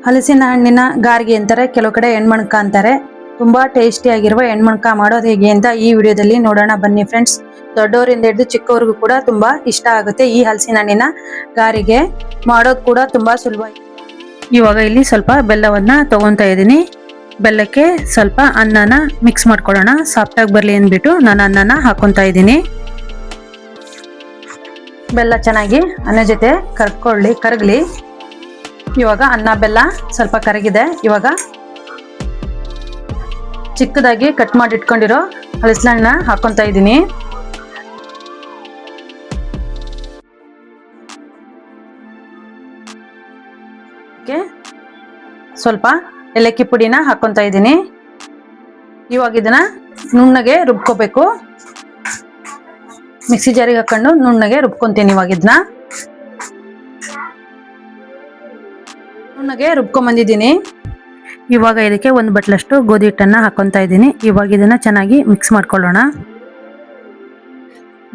ಹಲಸಿನ ಹಣ್ಣಿನ ಗಾರ್ಗಿ ಅಂತಾರೆ, ಕೆಲವು ಕಡೆ ಹೆಣ್ಮಣ್ಕ ಅಂತಾರೆ. ತುಂಬಾ ಟೇಸ್ಟಿ ಆಗಿರುವ ಹೆಣ್ಮಣ್ಕ ಮಾಡೋದು ಹೇಗೆ ಅಂತ ಈ ವಿಡಿಯೋದಲ್ಲಿ ನೋಡೋಣ ಬನ್ನಿ ಫ್ರೆಂಡ್ಸ್. ದೊಡ್ಡವರಿಂದ ಹಿಡಿದು ಚಿಕ್ಕವರಿಗೂ ಕೂಡ ತುಂಬಾ ಇಷ್ಟ ಆಗುತ್ತೆ ಈ ಹಲಸಿನ ಹಣ್ಣಿನ ಗಾರಿಗೆ. ಮಾಡೋದು ಕೂಡ ತುಂಬಾ ಸುಲಭ. ಇವಾಗ ಇಲ್ಲಿ ಸ್ವಲ್ಪ ಬೆಲ್ಲವನ್ನ ತಗೊಂತಾ ಇದ್ದೀನಿ. ಬೆಲ್ಲಕ್ಕೆ ಸ್ವಲ್ಪ ಅನ್ನನ ಮಿಕ್ಸ್ ಮಾಡ್ಕೊಳ್ಳೋಣ, ಸಾಫ್ಟ್ ಆಗಿ ಬರ್ಲಿ ಅಂದ್ಬಿಟ್ಟು ನಾನು ಅನ್ನನ ಹಾಕೊಂತಾ ಇದ್ದೀನಿ. ಬೆಲ್ಲ ಚೆನ್ನಾಗಿ ಅನ್ನ ಜೊತೆ ಕರಗಲಿ. ಇವಾಗ ಅನ್ನ ಬೆಲ್ಲ ಸ್ವಲ್ಪ ಕರಗಿದೆ. ಇವಾಗ ಚಿಕ್ಕದಾಗಿ ಕಟ್ ಮಾಡಿ ಇಟ್ಕೊಂಡಿರೋ ಹಲಸಿನ ಹಣ್ಣನ್ನ ಹಾಕೊಂತಾ ಇದ್ದೀನಿ. ಸ್ವಲ್ಪ ಏಲಕ್ಕಿ ಪುಡಿನ ಹಾಕೊಂತಾ ಇದ್ದೀನಿ. ಇವಾಗ ಇದನ್ನ ನುಣ್ಣಗೆ ರುಬ್ಕೋಬೇಕು. ಮಿಕ್ಸಿ ಜಾರಿಗೆ ಹಾಕೊಂಡು ನುಣ್ಣಗೆ ರುಬ್ಕೊಂತೀನಿ. ಇವಾಗ ಇದನ್ನ ನುಣ್ಣಗೆ ರುಬ್ಕೊಂಬಂದಿದ್ದೀನಿ. ಇವಾಗ ಇದಕ್ಕೆ ಒಂದು ಬಟ್ಲಷ್ಟು ಗೋಧಿ ಹಿಟ್ಟನ್ನ ಹಾಕೊಂತಾ ಇದ್ದೀನಿ. ಇವಾಗ ಇದನ್ನ ಚೆನ್ನಾಗಿ ಮಿಕ್ಸ್ ಮಾಡ್ಕೊಳ್ಳೋಣ.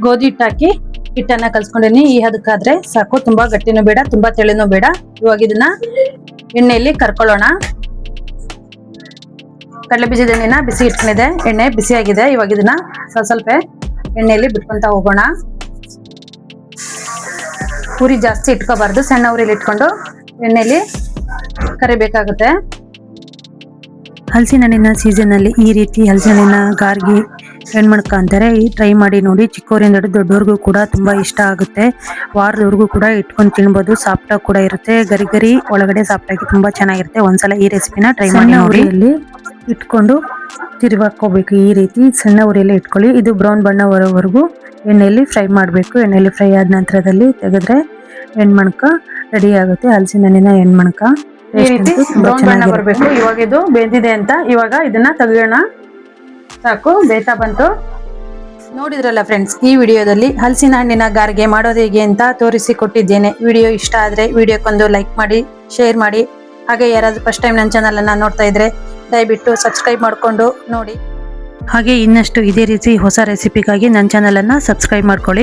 ಗೋಧಿ ಹಿಟ್ಟು ಹಾಕಿ ಹಿಟ್ಟನ್ನ ಕಲ್ಸ್ಕೊಂಡಿನಿ. ಈ ಹದಕ್ಕಾದ್ರೆ ಸಾಕು, ತುಂಬಾ ಗಟ್ಟಿನೂ ಬೇಡ, ತುಂಬಾ ತೆಳುನೂ ಬೇಡ. ಇವಾಗ ಇದನ್ನ ಎಣ್ಣೆಯಲ್ಲಿ ಕರ್ಕೊಳ್ಳೋಣ. ಕಡಲೆ ಬೀಜದ ಎಣ್ಣೆನ ಬಿಸಿ ಇಟ್ಕೊಂಡಿದೆ, ಎಣ್ಣೆ ಬಿಸಿ ಆಗಿದೆ. ಇವಾಗ ಇದನ್ನ ಸ್ವಲ್ಪ ಎಣ್ಣೆಯಲ್ಲಿ ಬಿಟ್ಕೊಂತ ಹೋಗೋಣ. ಉರಿ ಜಾಸ್ತಿ ಇಟ್ಕೋಬಾರ್ದು, ಸಣ್ಣ ಉರಿಲಿ ಇಟ್ಕೊಂಡು ಎಣ್ಣೆಯಲ್ಲಿ ಕರಿಬೇಕಾಗುತ್ತೆ. ಹಲಸಿನ ಹಣ್ಣಿನ ಸೀಸನ್ ಅಲ್ಲಿ ಈ ರೀತಿ ಹಲಸಿನ ಹಣ್ಣಿನ ಗಾರ್ಗಿ ಹೆಣ್ಮಣ್ಕ ಅಂತಾರೆ, ಟ್ರೈ ಮಾಡಿ ನೋಡಿ. ಚಿಕ್ಕವರಿಂದ ದೊಡ್ಡವ್ರಿಗೂ ಕೂಡ ತುಂಬಾ ಇಷ್ಟ ಆಗುತ್ತೆ. ವಾರದವರೆಗೂ ಕೂಡ ಇಟ್ಕೊಂಡು ತಿನ್ಬೋದು. ಸಾಫ್ಟ್ ಆಗಿ ಕೂಡ ಇರುತ್ತೆ, ಗರಿ ಗರಿ ಒಳಗಡೆ ಸಾಫ್ಟ್ ಆಗಿ ತುಂಬಾ ಚೆನ್ನಾಗಿರುತ್ತೆ. ಒಂದ್ಸಲ ಈ ರೆಸಿಪಿನ ಟ್ರೈ ಮಾಡಿ ನೋಡಿ. ಇಟ್ಕೊಂಡು ತಿರುವಾಕೋಬೇಕು. ಈ ರೀತಿ ಸಣ್ಣ ಉರಿಯಲ್ಲಿ ಇಟ್ಕೊಳ್ಳಿ. ಇದು ಬ್ರೌನ್ ಬಣ್ಣ ಬರೋವರೆಗೂ ಎಣ್ಣೆಯಲ್ಲಿ ಫ್ರೈ ಮಾಡಬೇಕು. ಎಣ್ಣೆಯಲ್ಲಿ ಫ್ರೈ ಆದ ನಂತರದಲ್ಲಿ ತೆಗೆದ್ರೆ ಹೆಣ್ಮಣ್ಕ ರೆಡಿ ಆಗುತ್ತೆ. ಹಲಸಿನ ಹಣ್ಣಿನ ಹೆಣ್ಮಣ್ಕ ಈ ರೀತಿ ಬ್ರೌನ್ ಬಣ್ಣ ಬರಬೇಕು. ಇವಾಗ ಇದು ಬೆಂದಿದೆ ಅಂತ ಇವಾಗ ಇದನ್ನ ತೆಗೆಯೋಣ. ಸಾಕು, ಬೇಯ್ತಾ ಬಂತು. ನೋಡಿದ್ರಲ್ಲ ಫ್ರೆಂಡ್ಸ್, ಈ ವಿಡಿಯೋದಲ್ಲಿ ಹಲಸಿನ ಹಣ್ಣಿನ ಗಾರ್ಗೆ ಮಾಡೋದು ಹೇಗೆ ಅಂತ ತೋರಿಸಿ ಕೊಟ್ಟಿದ್ದೇನೆ. ವಿಡಿಯೋ ಇಷ್ಟ ಆದ್ರೆ ವಿಡಿಯೋಕ್ಕೊಂದು ಲೈಕ್ ಮಾಡಿ, ಶೇರ್ ಮಾಡಿ. ಹಾಗೆ ಯಾರಾದ್ರೂ ಫಸ್ಟ್ ಟೈಮ್ ನನ್ನ ಚಾನಲ್ ಅನ್ನ ನೋಡ್ತಾ ಇದ್ರೆ ದಯವಿಟ್ಟು ಸಬ್ಸ್ಕ್ರೈಬ್ ಮಾಡ್ಕೊಂಡು ನೋಡಿ. ಹಾಗೆ ಇನ್ನಷ್ಟು ಇದೇ ರೀತಿ ಹೊಸ ರೆಸಿಪಿಗಾಗಿ ನನ್ನ ಚಾನಲ್ ಅನ್ನ ಸಬ್ಸ್ಕ್ರೈಬ್ ಮಾಡ್ಕೊಳ್ಳಿ.